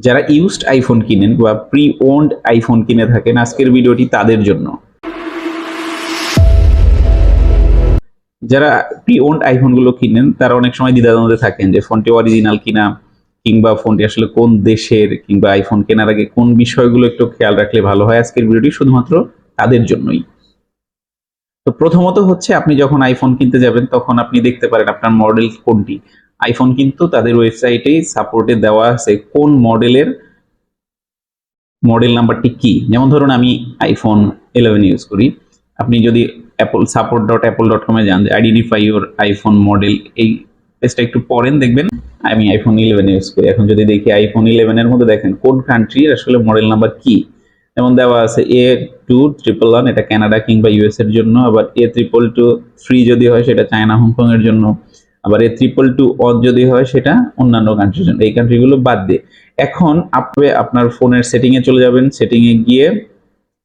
যারা used iPhone কিনেন বা প্রি ওন্ড আইফোন কিনে থাকেন, আজকের ভিডিওটি তাদের জন্য। যারা প্রি ওন্ড আইফোনগুলো কিনেন তারা অনেক সময় দ্বিধাদ্বন্দ্বে থাকেন যে ফোনটি অরিজিনাল কিনা, কিংবা ফোনটি আসলে কোন দেশের, কিংবা আইফোন কেনার আগে কোন বিষয়গুলো একটু খেয়াল রাখলে ভালো হয়। আজকের ভিডিওটি শুধুমাত্র তাদের জন্যই। তো প্রথমত হচ্ছে, আপনি যখন আইফোন কিনতে যাবেন তখন আপনি দেখতে পারেন আপনার মডেল কোনটি। আইফোন কিন্তু তাদের ওয়েবসাইটেই সাপোর্টে দেওয়া আছে কোন মডেলের মডেল নাম্বারটি কি। যেমন ধরুন আমি আইফোন 11 ইউজ করি। আপনি যদি support.apple.com যান, আইডেন্টিফাই ইউর আইফোন মডেল, এই পেজটা একটু পড়েন, দেখবেন আমি আইফোন 11 ইউজ করি। এখন যদি দেখি আইফোন 11 এর মধ্যে দেখেন কোন কান্ট্রির আসলে মডেল নাম্বার কি। যেমন দেওয়া আছে A2111, এটা কানাডা কিংবা ইউএস এর জন্য। আবার A222 যদি হয় সেটা চায়না হংকং এর জন্য। আবার A222 যদি হয় সেটা অন্যান্য কান্ট্রির জন্য। এই কান্ট্রিগুলো বাদ দিয়ে এখন আপনি আপনার ফোনের সেটিং এ চলে যাবেন। সেটিং এ গিয়ে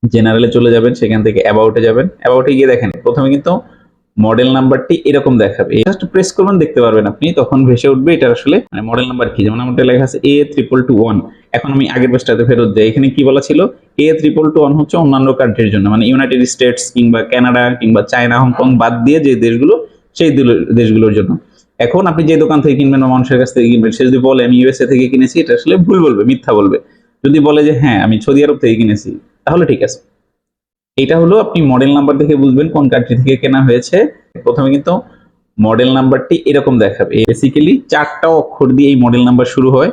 জেনারেলে চলে যাবেন, সেখান থেকে অ্যাবাউটে যাবেন। অ্যাবাউটে গিয়ে দেখেন প্রথমে কিন্তু মডেল নাম্বারটি এরকম দেখাবে, জাস্ট প্রেস করবেন, দেখতে পারবেন আপনি, তখন ভেসে উঠবে এটা আসলে মডেল নাম্বার কি। যেমন আমাদের লেখা আছে A222। এখন আমি আগের পেজটাতে ফেরত যাই, এখানে কি বলা ছিল, A222 হচ্ছে অন্যান্য কান্ট্রির জন্য, মানে ইউনাইটেড স্টেটস কিংবা কানাডা কিংবা চায়না হংকং বাদ দিয়ে যে দেশগুলো, সেই দেশগুলোর জন্য। এখন আপনি যে দোকান থেকে কিনবেন বা মানুষের কাছ থেকে কিনবেন, সে যদি বলে আমি ইউএসএ থেকে কিনেছি, এটা আসলে ভুল বলবে, মিথ্যা বলবে। যদি বলে যে হ্যাঁ আমি সৌদি আরব থেকে কিনেছি, তাহলে ঠিক আছে। এটা হলো আপনি মডেল নাম্বার দেখে বুঝবেন কোন কান্ট্রি থেকে কেনা হয়েছে। প্রথমে কিন্তু মডেল নাম্বারটি এরকম দেখাবে, বেসিক্যালি 4টা অক্ষর দিয়ে এই মডেল নাম্বার শুরু হয়।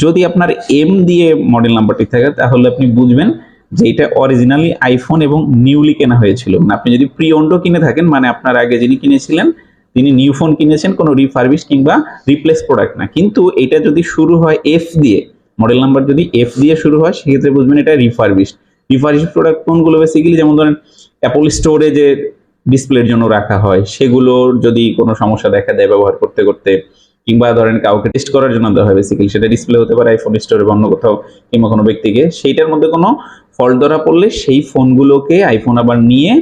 যদি আপনার এম দিয়ে মডেল নাম্বারটি থাকে তাহলে আপনি বুঝবেন যে এটা অরিজিনালি আইফোন এবং নিউলি কেনা হয়েছিল। মানে আপনি যদি প্রি ওন্ডও কিনে থাকেন, মানে আপনার আগে যিনি কিনেছিলেন তিনি নিউ ফোন কিনেছেন, কোনো রিফারবিশ কিংবা রিপ্লেস প্রোডাক্ট না। কিন্তু এটা যদি শুরু হয় এফ দিয়ে, মডেল নাম্বার যদি এফ দিয়ে শুরু হয়, সেক্ষেত্রে বুঝবেন এটা রিফারবিশ। রিফারবিশ প্রোডাক্ট কোনগুলো, বেসিক্যালি যেমন ধরেন অ্যাপল স্টোরে যে ডিসপ্লের জন্য রাখা হয়, সেগুলোর যদি কোনো সমস্যা দেখা দেয় ব্যবহার করতে করতে, কিংবা ধরেন কাউকে টেস্ট করার জন্য দেওয়া হয়, বেসিক্যালি সেটা ডিসপ্লে হতে পারে আইফোন স্টোরে বা অন্য কোথাও, কিংবা কোনো ব্যক্তিকে, সেইটার মধ্যে কোনো ফল্ট ধরা পড়লে সেই ফোনগুলোকে আইফোন আবার নিয়ে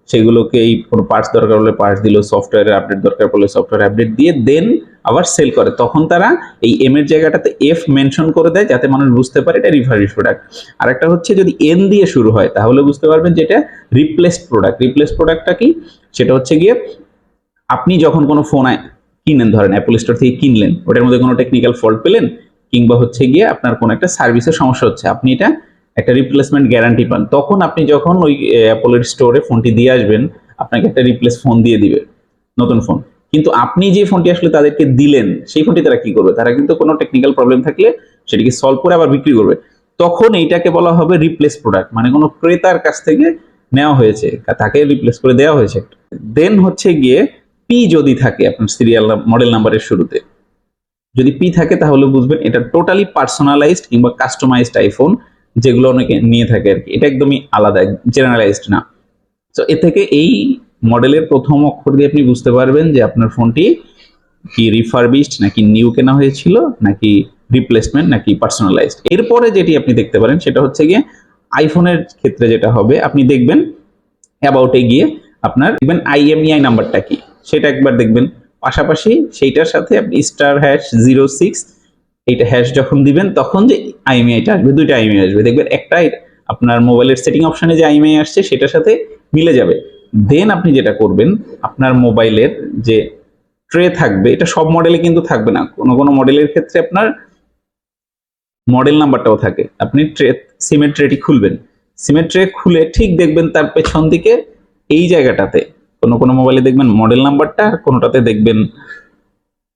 সেগুলোকে এই কোনো পার্টস দরকার হলে পার্টস দিল, সফটওয়্যারের আপডেট দরকার পড়লে সফটওয়্যার আপডেট দিয়ে দেন আবার সেল করে। তখন তারা এই এম এর জায়গাটাতে এফ মেনশন করে দেয়, যাতে মানুষ বুঝতে পারে এটা রিফারবিশ প্রোডাক্ট। আর একটা হচ্ছে যদি এন দিয়ে শুরু হয়, তাহলে বুঝতে পারবেন যে এটা রিপ্লেসড প্রোডাক্ট। রিপ্লেসড প্রোডাক্টটা কি, সেটা হচ্ছে গিয়ে আপনি যখন কোনো ফোন কিনেন, ধরেন অ্যাপল স্টোর থেকে কিনলেন, ওটার মধ্যে কোনো টেকনিক্যাল ফল্ট পেলেন, কিংবা হচ্ছে গিয়ে আপনার কোনো একটা সার্ভিসের সমস্যা হচ্ছে, আপনি এটা একটা রিপ্লেসমেন্ট গ্যারান্টি পান। তখন আপনি যখন ওই অ্যাপলের স্টোরে ফোনটি দিয়ে আসবেন, আপনাকে একটা রিপ্লেস ফোন দিয়ে দিবে, নতুন ফোন। কিন্তু আপনি যে ফোনটি আসলে তাদেরকে দিলেন, সেই ফোনটি তারা কি করবে, তারা কিন্তু কোনো টেকনিক্যাল প্রবলেম থাকলে সেটিকে সলভ করে আবার বিক্রি করবে। তখন এইটাকে বলা হবে রিপ্লেস প্রোডাক্ট, মানে কোনো ক্রেতার কাছ থেকে নেওয়া হয়েছে, তাকে রিপ্লেস করে দেওয়া হয়েছে। দেন হচ্ছে গিয়ে পি যদি থাকে আপনার সিরিয়াল মডেল নাম্বারের শুরুতে, যদি পি থাকে তাহলে বুঝবেন এটা টোটালি পার্সোনালাইজড কিংবা কাস্টমাইজড আইফোন, যেগুলো অনেকে নিয়ে থাকে আর কি। এটা একদমই আলাদা, জেনারেলাইজড না। তো এ থেকে এই মডেলের প্রথম অক্ষর দিয়ে আপনি বুঝতে পারবেন যে আপনার ফোনটি কি রিফারবিশড নাকি নিউ কেনা হয়েছিল, নাকি রিপ্লেসমেন্ট, নাকি পার্সোনালাইজড। এরপরে যেটি আপনি দেখতে পারেন সেটা হচ্ছে গিয়ে আইফোনের ক্ষেত্রে যেটা হবে, আপনি দেখবেন অ্যাবাউটে গিয়ে আপনার দেখবেন আইএমইআই নাম্বারটা কি, সেটা একবার দেখবেন। পাশাপাশি সেইটার সাথে আপনি *#06 এইটা হ্যাশ যখন দিবেন, তখন যে আইএমইআইটা আসবে, দুইটা আইএমইআই আসবে, দেখবেন একটা আপনার মোবাইলের সেটিং অপশনে যে আইএমইআই আসছে সেটার সাথে মিলে যাবে। দেন আপনি যেটা করবেন, আপনার মোবাইলের যে ট্রে থাকবে, এটা সব মডেলে কিন্তু থাকবে না, কোনো কোনো মডেলের ক্ষেত্রে আপনার মডেল নাম্বারটাও থাকে। আপনি সিমের ট্রেটি খুলবেন, সিমের ট্রে খুলে ঠিক দেখবেন তার পেছন দিকে এই জায়গাটাতে কোনো কোনো মোবাইলে দেখবেন মডেল নাম্বারটা, আর কোনোটাতে দেখবেন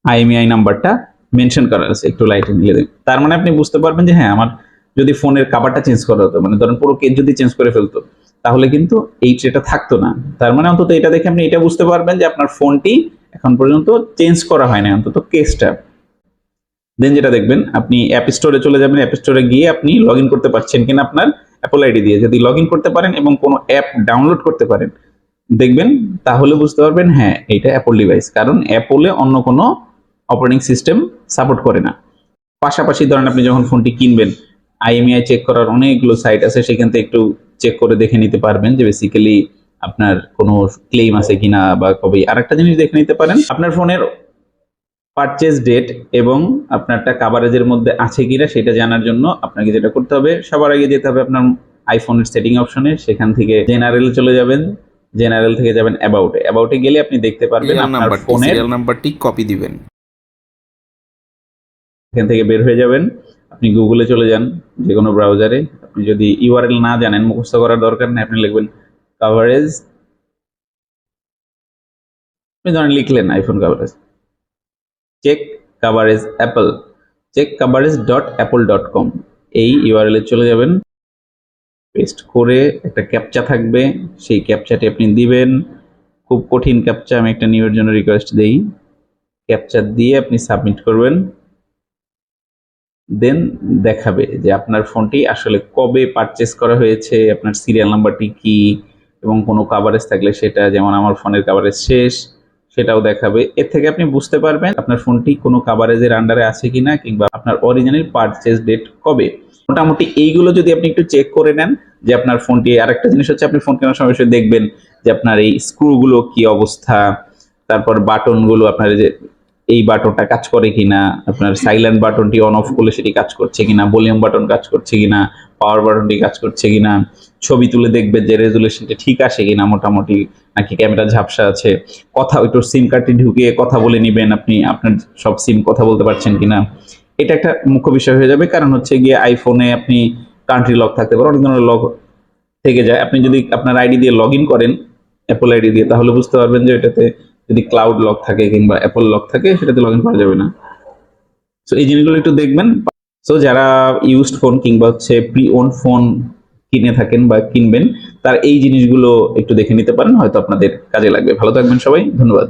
আইএমইআই নাম্বারটা মেনশন করা আছে, একটু লাইটে নিয়ে দেখবেন। তার মানে আপনি বুঝতে পারবেন যে হ্যাঁ, আমার যদি ফোনের কাভারটা চেঞ্জ করা হতো, মানে ধরেন পুরো কেস যদি চেঞ্জ করে ফেলতো, তাহলে কিন্তু এই ট্রেটা থাকতো না। তার মানে অন্তত এটা দেখে আপনি এটা বুঝতে পারবেন যে আপনার ফোনটি এখন পর্যন্ত চেঞ্জ করা হয় না, অন্তত কেসটা। দেন যেটা দেখবেন, আপনি অ্যাপ স্টোরে চলে যাবেন। অ্যাপ স্টোরে গিয়ে আপনি লগ ইন করতে পারছেন কিনা আপনার অ্যাপল আইডি দিয়ে। যদি লগ ইন করতে পারেন এবং কোনো অ্যাপ ডাউনলোড করতে পারেন, দেখবেন, তাহলে বুঝতে পারবেন হ্যাঁ এটা অ্যাপল ডিভাইস, কারণ অ্যাপলে অন্য কোনো অপারেটিং সিস্টেম সাপোর্ট করে না। পাশাপাশি ধরেন আপনি যখন ফোনটি কিনবেন, আইএমইআই চেক করার অনেকগুলো সাইট আছে, সেখান থেকে একটু চেক করে দেখে নিতে পারবেন যে বেসিক্যালি আপনার কোনো ক্লেম আছে কিনা, বা কবে। আরেকটা জিনিস দেখে নিতে পারেন, আপনার ফোনের পারচেজ ডেট এবং আপনারটা কাভারেজের মধ্যে আছে কিনা সেটা জানার জন্য আপনাকে যেটা করতে হবে, সবার আগে যেতে হবে আপনার আইফোনের সেটিং অপশনে, সেখান থেকে জেনারেল চলে যাবেন, জেনারেল থেকে যাবেন অ্যাবাউটে। অ্যাবাউটে গেলে আপনি দেখতে পারবেন আপনার ফোনের সিরিয়াল নাম্বারটি কপি দিবেন। এখান থেকে বের হয়ে যাবেন, আপনি গুগলে চলে যান, যে কোনো ব্রাউজারে। আপনি যদি ইউআরএল না জানেন, মুখস্থ করার দরকার নেই, আপনি লিখবেন কাভারেজ, আপনি ধরেন লিখলেন iPhone coverage, check coverage Apple, check coverage dot Apple dot com, এই ইউআরএল এ চলে যাবেন। পেস্ট করে একটা ক্যাপচা থাকবে, সেই ক্যাপচাটি আপনি দিবেন। খুব কঠিন ক্যাপচা, আমি একটা নিউর জন্য রিকোয়েস্ট দেই। ক্যাপচা দিয়ে আপনি সাবমিট করবেন, দেন দেখাবে যে আপনার ফোনটি আসলে কবে পারচেস করা হয়েছে, আপনার সিরিয়াল নাম্বারটি কি, এবং কোনো কাভারেজ থাকলে সেটা, যেমন আমার ফোনের কাভারেজ শেষ, সেটাও দেখাবে। এর থেকে আপনি বুঝতে পারবেন আপনার ফোনটি কোনো কাভারেজের আন্ডারে আছে কিনা, কিংবা আপনার অরিজিনাল পারচেস ডেট কবে। মোটামুটি এইগুলো যদি আপনি একটু চেক করে নেন, যে আপনার ফোনটি, আরেকটা জিনিস হচ্ছে আপনি ফোন কেনার সময় দেখবেন যে আপনার এই স্ক্রুগুলো কি অবস্থা, তারপর বাটনগুলো, আপনার যে এই বাটনটা কাজ করে কিনা, আপনার সাইলেন্ট বাটনটি অন অফ করলে সেটি কাজ করছে কিনা, ভলিউম বাটন কাজ করছে কিনা, পাওয়ার বাটনটি কাজ করছে কিনা, ছবি তুলে দেখবেন যে রেজুলেশনটা ঠিক আসে কিনা মোটামুটি, নাকি ক্যামেরা ঝাপসা আছে, কথা একটু সিম কার্ডটি ঢুকিয়ে কথা বলে নেবেন, আপনি আপনার সব সিম কথা বলতে পারছেন কিনা। এটা একটা মুখ্য বিষয় হয়ে যাবে, কারণ হচ্ছে গিয়ে আইফোনে আপনি কান্ট্রি লক থাকতে পারে, অনেক ধরনের লক থেকে যায়। আপনি যদি আপনার আইডি দিয়ে লগ ইন করেন, অ্যাপল আইডি দিয়ে, তাহলে বুঝতে পারবেন যে এটাতে যদি ক্লাউড লক থাকে কিংবা অ্যাপল লক থাকে, সেটাতে লগ ইন করা যাবে না। সো এই জিনিসগুলো একটু দেখবেন। সো যারা ইউজড ফোন কিংবা হচ্ছে প্রি ওন ফোন কিনে থাকেন বা কিনবেন, তার এই জিনিসগুলো একটু দেখে নিতে পারেন, হয়তো আপনাদের কাজে লাগবে। ভালো থাকবেন সবাই, ধন্যবাদ।